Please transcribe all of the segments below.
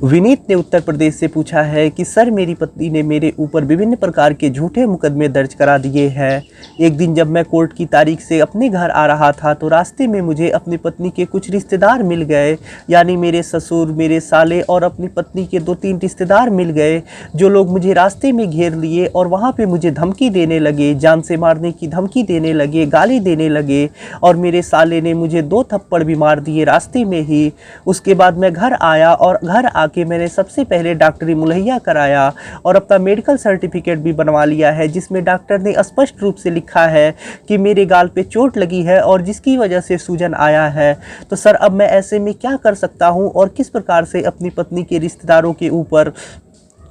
विनीत ने उत्तर प्रदेश से पूछा है कि सर, मेरी पत्नी ने मेरे ऊपर विभिन्न प्रकार के झूठे मुकदमे दर्ज करा दिए हैं। एक दिन जब मैं कोर्ट की तारीख से अपने घर आ रहा था तो रास्ते में मुझे अपनी पत्नी के कुछ रिश्तेदार मिल गए, यानी मेरे ससुर, मेरे साले और अपनी पत्नी के 2-3 रिश्तेदार मिल गए, जो लोग मुझे रास्ते में घेर लिए और वहाँ पे मुझे धमकी देने लगे, जान से मारने की धमकी देने लगे, गाली देने लगे और मेरे साले ने मुझे 2 थप्पड़ भी मार दिए रास्ते में ही। उसके बाद मैं घर आया और घर कि मैंने सबसे पहले डॉक्टरी मुहैया कराया और अपना मेडिकल सर्टिफिकेट भी बनवा लिया है, जिसमें डॉक्टर ने स्पष्ट रूप से लिखा है कि मेरे गाल पे चोट लगी है और जिसकी वजह से सूजन आया है। तो सर, अब मैं ऐसे में क्या कर सकता हूं और किस प्रकार से अपनी पत्नी के रिश्तेदारों के ऊपर,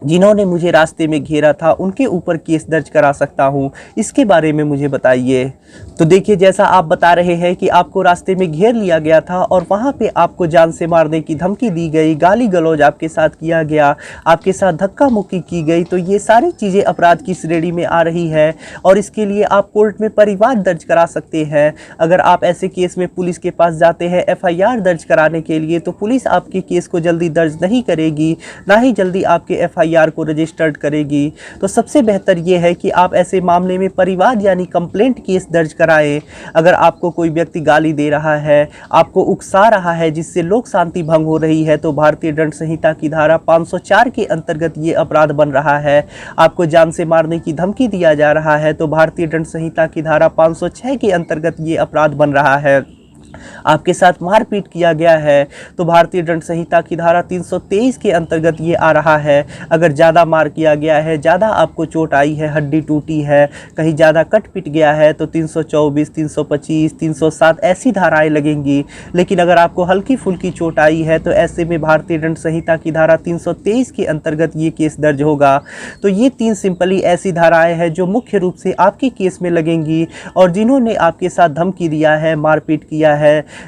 जिन्होंने मुझे रास्ते में घेरा था, उनके ऊपर केस दर्ज करा सकता हूं? इसके बारे में मुझे बताइए। तो देखिए, जैसा आप बता रहे हैं कि आपको रास्ते में घेर लिया गया था और वहां पे आपको जान से मारने की धमकी दी गई, गाली गलौज आपके साथ किया गया, आपके साथ धक्का मुक्की की गई, तो ये सारी चीज़ें अपराध की श्रेणी में आ रही है और इसके लिए आप कोर्ट में परिवाद दर्ज करा सकते हैं। अगर आप ऐसे केस में पुलिस के पास जाते हैं FIR दर्ज कराने के लिए, तो पुलिस आपके केस को जल्दी दर्ज नहीं करेगी, ना ही जल्दी आपके FIR को रजिस्टर्ड करेगी। तो सबसे बेहतर ये है कि आप ऐसे मामले में परिवाद यानी कंप्लेंट केस दर्ज कराएं। अगर आपको कोई व्यक्ति गाली दे रहा है, आपको उकसा रहा है, जिससे लोक शांति भंग हो रही है, तो भारतीय दंड संहिता की धारा 504 के अंतर्गत ये अपराध बन रहा है। आपको जान से मारने की धमकी दिया जा रहा है तो भारतीय दंड संहिता की धारा 506 के अंतर्गत ये अपराध बन रहा है। आपके साथ मारपीट किया गया है तो भारतीय दंड संहिता की धारा 323 के अंतर्गत ये आ रहा है। अगर ज़्यादा मार किया गया है, ज़्यादा आपको चोट आई है, हड्डी टूटी है, कहीं ज़्यादा कट पिट गया है, तो 324, 325, 307 ऐसी धाराएं लगेंगी। लेकिन अगर आपको हल्की फुल्की चोट आई है तो ऐसे में भारतीय दंड संहिता की धारा 323 के अंतर्गत ये केस दर्ज होगा। तो ये 3 सिंपली ऐसी धाराएँ हैं जो मुख्य रूप से आपके केस में लगेंगी और जिन्होंने आपके साथ धमकी दिया है, मारपीट किया है,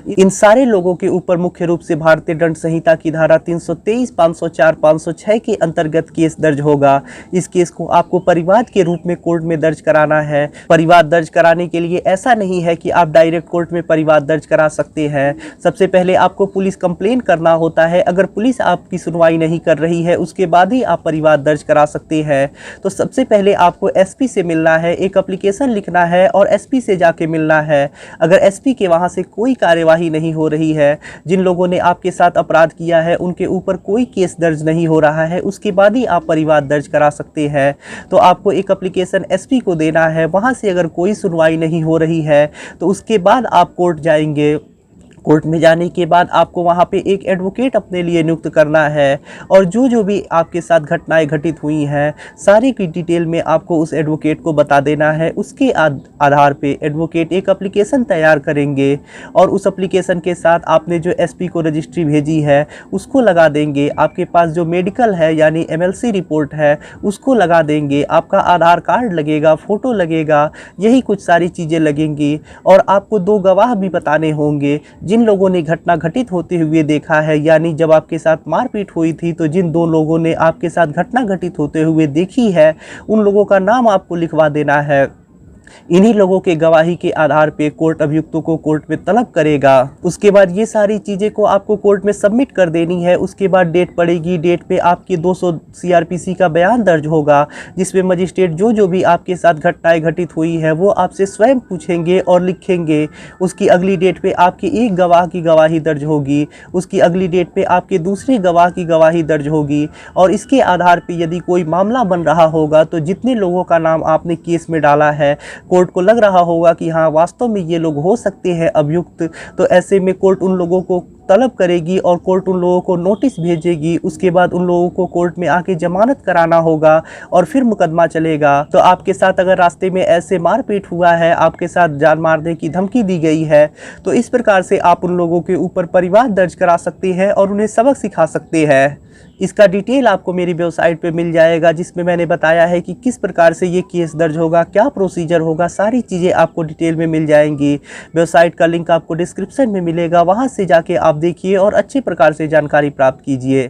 इन सारे लोगों के ऊपर मुख्य रूप से भारतीय दंड संहिता की धारा 323, 504, 506 के अंतर्गत केस दर्ज होगा। इस केस को आपको परिवाद के रूप में कोर्ट में दर्ज कराना है। परिवाद दर्ज कराने के लिए ऐसा नहीं है कि आप डायरेक्ट कोर्ट में परिवाद दर्ज करा सकते हैं। सबसे पहले आपको पुलिस कंप्लेन करना होता है। अगर पुलिस आपकी सुनवाई नहीं कर रही है, उसके बाद ही आप परिवाद दर्ज करा सकते हैं। तो सबसे पहले आपको SP से मिलना है, एक एप्लीकेशन लिखना है और SP से जाके मिलना है। अगर SP के वहाँ से कोई कार्यवाही नहीं हो रही है, जिन लोगों ने आपके साथ अपराध किया है उनके ऊपर कोई केस दर्ज नहीं हो रहा है, उसके बाद ही आप परिवाद दर्ज करा सकते हैं। तो आपको एक एप्लीकेशन SP को देना है। वहाँ से अगर कोई सुनवाई नहीं हो रही है तो उसके बाद आप कोर्ट जाएंगे। कोर्ट में जाने के बाद आपको वहाँ पे एक एडवोकेट अपने लिए नियुक्त करना है और जो भी आपके साथ घटनाएं घटित हुई हैं, सारी की डिटेल में आपको उस एडवोकेट को बता देना है। उसके आधार पे एडवोकेट एक एप्लीकेशन तैयार करेंगे और उस एप्लीकेशन के साथ आपने जो SP को रजिस्ट्री भेजी है उसको लगा देंगे। आपके पास जो मेडिकल है यानी MLC रिपोर्ट है उसको लगा देंगे। आपका आधार कार्ड लगेगा, फ़ोटो लगेगा, यही कुछ सारी चीज़ें लगेंगी और आपको 2 गवाह भी बताने होंगे जिन लोगों ने घटना घटित होते हुए देखा है। यानी जब आपके साथ मारपीट हुई थी तो जिन 2 लोगों ने आपके साथ घटना घटित होते हुए देखी है, उन लोगों का नाम आपको लिखवा देना है। इन्हीं लोगों के गवाही के आधार पे कोर्ट अभियुक्तों को कोर्ट में तलब करेगा। उसके बाद ये सारी चीज़ें को आपको कोर्ट में सबमिट कर देनी है। उसके बाद डेट पड़ेगी, डेट पे आपकी 200 CRPC का बयान दर्ज होगा, जिसमें मजिस्ट्रेट जो भी आपके साथ घटनाएं घटित हुई है वो आपसे स्वयं पूछेंगे और लिखेंगे। उसकी अगली डेट पे आपके एक गवाह की गवाही दर्ज होगी, उसकी अगली डेट पे आपके दूसरे गवाह की गवाही दर्ज होगी और इसके आधार पे यदि कोई मामला बन रहा होगा तो जितने लोगों का नाम आपने केस में डाला है, कोर्ट को लग रहा होगा कि हाँ वास्तव में ये लोग हो सकते हैं अभियुक्त, तो ऐसे में कोर्ट उन लोगों को तलब करेगी और कोर्ट उन लोगों को नोटिस भेजेगी। उसके बाद उन लोगों को कोर्ट में आके जमानत कराना होगा और फिर मुकदमा चलेगा। तो आपके साथ अगर रास्ते में ऐसे मारपीट हुआ है, आपके साथ जान मारने की धमकी दी गई है, तो इस प्रकार से आप उन लोगों के ऊपर परिवाद दर्ज करा सकते हैं और उन्हें सबक सिखा सकते हैं। इसका डिटेल आपको मेरी वेबसाइट पे मिल जाएगा, जिसमें मैंने बताया है कि किस प्रकार से ये केस दर्ज होगा, क्या प्रोसीजर होगा, सारी चीज़ें आपको डिटेल में मिल जाएंगी। वेबसाइट का लिंक आपको डिस्क्रिप्शन में मिलेगा, वहाँ से जाके आप देखिए और अच्छे प्रकार से जानकारी प्राप्त कीजिए।